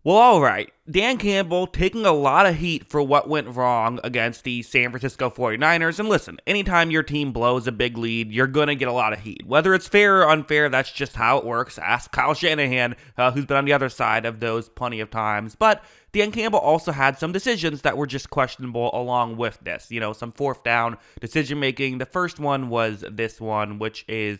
Well, all right. Dan Campbell taking a lot of heat for what went wrong against the San Francisco 49ers. And listen, anytime your team blows a big lead, you're going to get a lot of heat. Whether it's fair or unfair, that's just how it works. Ask Kyle Shanahan, who's been on the other side of those plenty of times. But Dan Campbell also had some decisions that were just questionable along with this. Some fourth down decision making. The first one was this one, which is,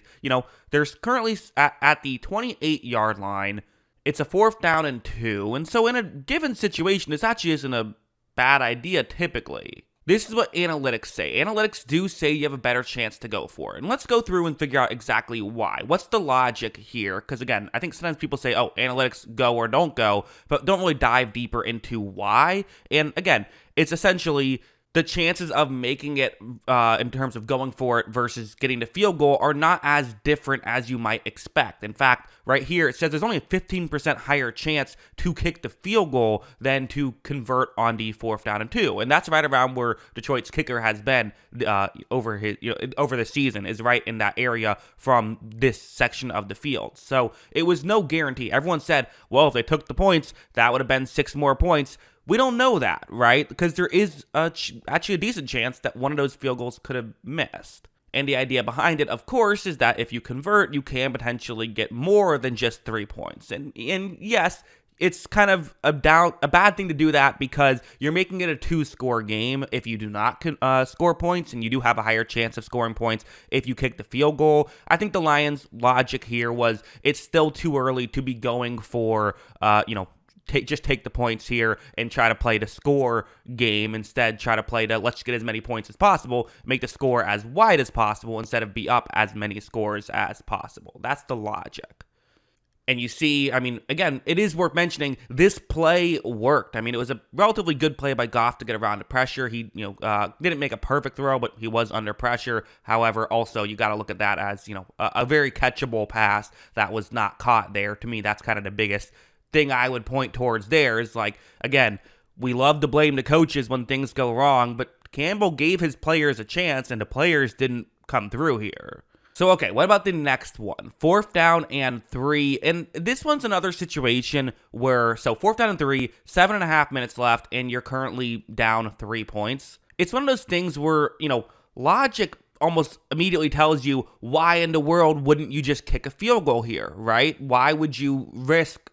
there's currently at the 28-yard line. It's a 4th down and 2, and so in a given situation, this actually isn't a bad idea typically. This is what analytics say. Analytics do say you have a better chance to go for it. And let's go through and figure out exactly why. What's the logic here? Because again, I think sometimes people say, oh, analytics go or don't go, but don't really dive deeper into why. And again, it's essentially the chances of making it in terms of going for it versus getting the field goal are not as different as you might expect. In fact, right here, it says there's only a 15% higher chance to kick the field goal than to convert on the 4th down and 2. And that's right around where Detroit's kicker has been over the season, is right in that area from this section of the field. So it was no guarantee. Everyone said, well, if they took the points, that would have been 6 more points. We don't know that, right? Because there is actually a decent chance that one of those field goals could have missed. And the idea behind it, of course, is that if you convert, you can potentially get more than just 3 points. And yes, it's kind of a bad thing to do that because you're making it a 2-score game if you do not score points, and you do have a higher chance of scoring points if you kick the field goal. I think the Lions' logic here was it's still too early to be going for, just take the points here and try to play the score game. Instead, try to play the let's get as many points as possible, make the score as wide as possible instead of be up as many scores as possible. That's the logic. And you see, again, it is worth mentioning, this play worked. It was a relatively good play by Goff to get around the pressure. He, didn't make a perfect throw, but he was under pressure. However, also, you got to look at that as, a very catchable pass that was not caught there. To me, that's kind of the biggest thing I would point towards there is again, we love to blame the coaches when things go wrong, but Campbell gave his players a chance and the players didn't come through here. So, okay, what about the next one? 4th down and 3. And this one's another situation where, 4th down and 3, 7.5 minutes left, and you're currently down 3 points. It's one of those things where, logic almost immediately tells you, why in the world wouldn't you just kick a field goal here, right? Why would you risk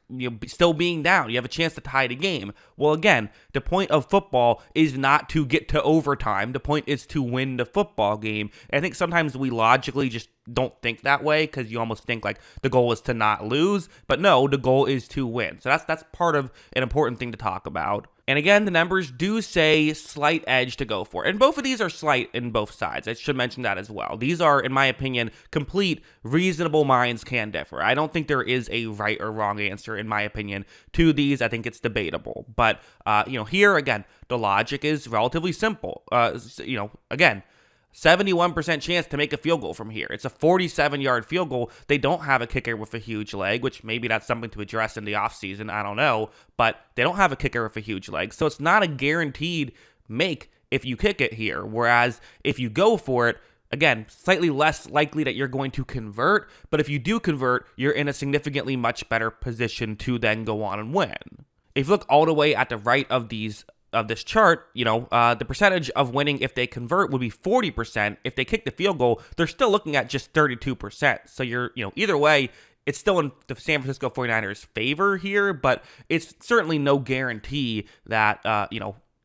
still being down? You have a chance to tie the game. Well, again, the point of football is not to get to overtime. The point is to win the football game. And I think sometimes we logically just don't think that way because you almost think the goal is to not lose. But no, the goal is to win. So that's part of an important thing to talk about. And again, the numbers do say slight edge to go for. And both of these are slight in both sides. I should mention that as well. These are, in my opinion, complete reasonable minds can differ. I don't think there is a right or wrong answer, in my opinion, to these. I think it's debatable. But, here, again, the logic is relatively simple. Again, 71% chance to make a field goal from here. It's a 47-yard field goal. They don't have a kicker with a huge leg, which maybe that's something to address in the offseason. I don't know. But they don't have a kicker with a huge leg. So it's not a guaranteed make if you kick it here. Whereas if you go for it, again, slightly less likely that you're going to convert. But if you do convert, you're in a significantly much better position to then go on and win. If you look all the way at the right of this chart, the percentage of winning if they convert would be 40%. If they kick the field goal, they're still looking at just 32%. So you're, either way, it's still in the San Francisco 49ers' favor here, but it's certainly no guarantee that,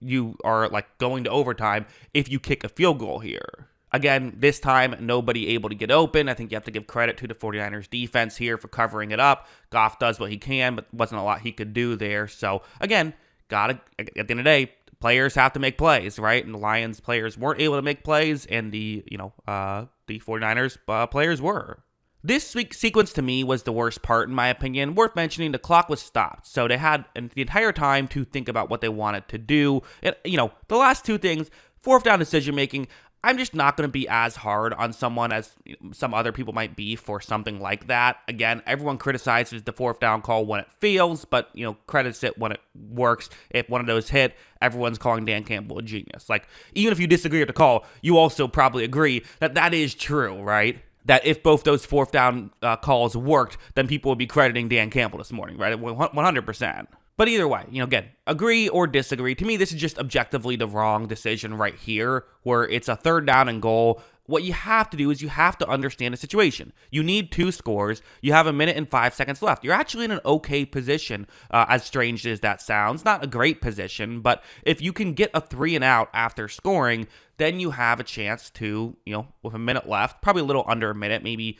you are going to overtime if you kick a field goal here. Again, this time, nobody able to get open. I think you have to give credit to the 49ers defense here for covering it up. Goff does what he can, but wasn't a lot he could do there. So again, at the end of the day, players have to make plays, right? And the Lions players weren't able to make plays, and the 49ers players were. This sequence to me was the worst part, in my opinion. Worth mentioning, the clock was stopped, so they had the entire time to think about what they wanted to do. And, the last two things, 4th down decision making, I'm just not going to be as hard on someone as some other people might be for something like that. Again, everyone criticizes the 4th down call when it fails, but, credits it when it works. If one of those hit, everyone's calling Dan Campbell a genius. Even if you disagree with the call, you also probably agree that is true, right? That if both those 4th down calls worked, then people would be crediting Dan Campbell this morning, right? 100%. But either way, again, agree or disagree. To me, this is just objectively the wrong decision right here, where it's a 3rd down and goal. What you have to do is you have to understand the situation. You need 2 scores. You have 1 minute and 5 seconds left. You're actually in an okay position, as strange as that sounds. Not a great position, but if you can get a 3 and out after scoring, then you have a chance to, with 1 minute left, probably a little under 1 minute, maybe,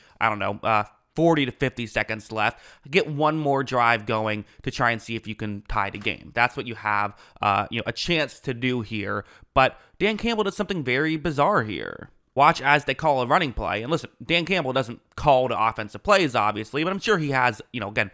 40 to 50 seconds left, get one more drive going to try and see if you can tie the game. That's what you have, a chance to do here. But Dan Campbell did something very bizarre here. Watch as they call a running play. And listen, Dan Campbell doesn't call the offensive plays, obviously, but I'm sure he has, again,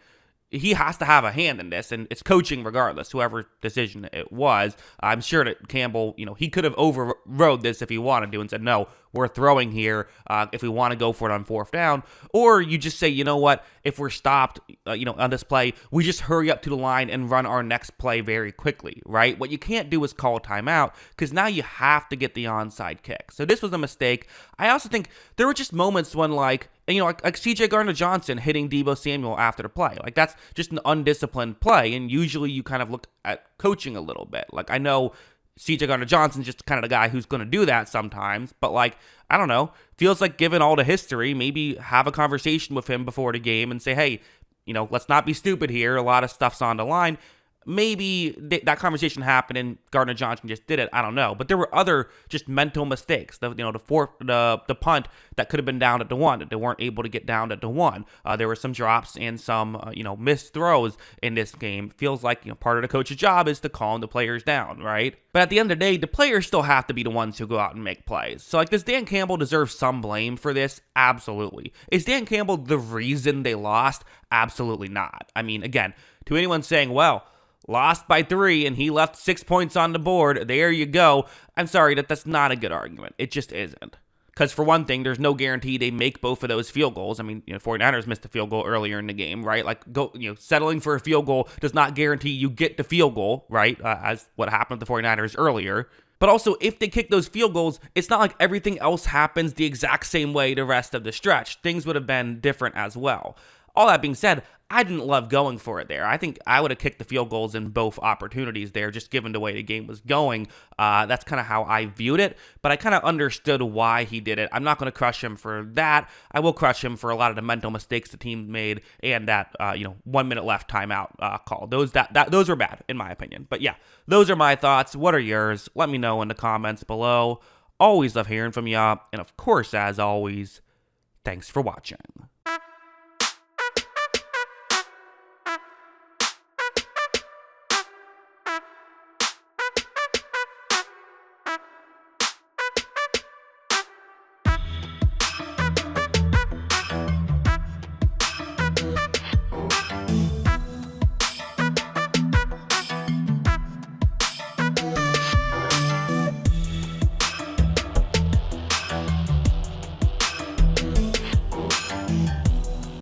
he has to have a hand in this, and it's coaching regardless, whoever decision it was. I'm sure that Campbell, he could have overrode this if he wanted to and said, no, we're throwing here if we want to go for it on 4th down. Or you just say, you know what, if we're stopped, on this play, we just hurry up to the line and run our next play very quickly, right? What you can't do is call a timeout, because now you have to get the onside kick. So this was a mistake. I also think there were just moments when, like CJ Gardner-Johnson hitting Deebo Samuel after the play. Like, that's just an undisciplined play, and usually you kind of look at coaching a little bit. Like, I know CJ Gardner-Johnson's just kind of the guy who's going to do that sometimes, but, like, I don't know, feels like, given all the history, maybe have a conversation with him before the game and say, hey, let's not be stupid here. A lot of stuff's on the line. Maybe that conversation happened and Gardner-Johnson just did it. I don't know. But there were other just mental mistakes. The punt that could have been down at the 1 that they weren't able to get down at the 1. There were some drops and some missed throws in this game. Feels like part of the coach's job is to calm the players down, right? But at the end of the day, the players still have to be the ones who go out and make plays. So, does Dan Campbell deserve some blame for this? Absolutely. Is Dan Campbell the reason they lost? Absolutely not. I mean, again, to anyone saying, well, lost by 3 and he left 6 points on the board, there you go. I'm sorry, that's not a good argument. It just isn't. Because for one thing, there's no guarantee they make both of those field goals. I mean, 49ers missed a field goal earlier in the game, right? Like, settling for a field goal does not guarantee you get the field goal, right? As what happened with the 49ers earlier. But also, if they kick those field goals, it's not like everything else happens the exact same way the rest of the stretch. Things would have been different as well. All that being said, I didn't love going for it there. I think I would have kicked the field goals in both opportunities there, just given the way the game was going. That's kind of how I viewed it, but I kind of understood why he did it. I'm not going to crush him for that. I will crush him for a lot of the mental mistakes the team made and that 1 minute left timeout call. Those were bad, in my opinion. But yeah, those are my thoughts. What are yours? Let me know in the comments below. Always love hearing from y'all. And of course, as always, thanks for watching.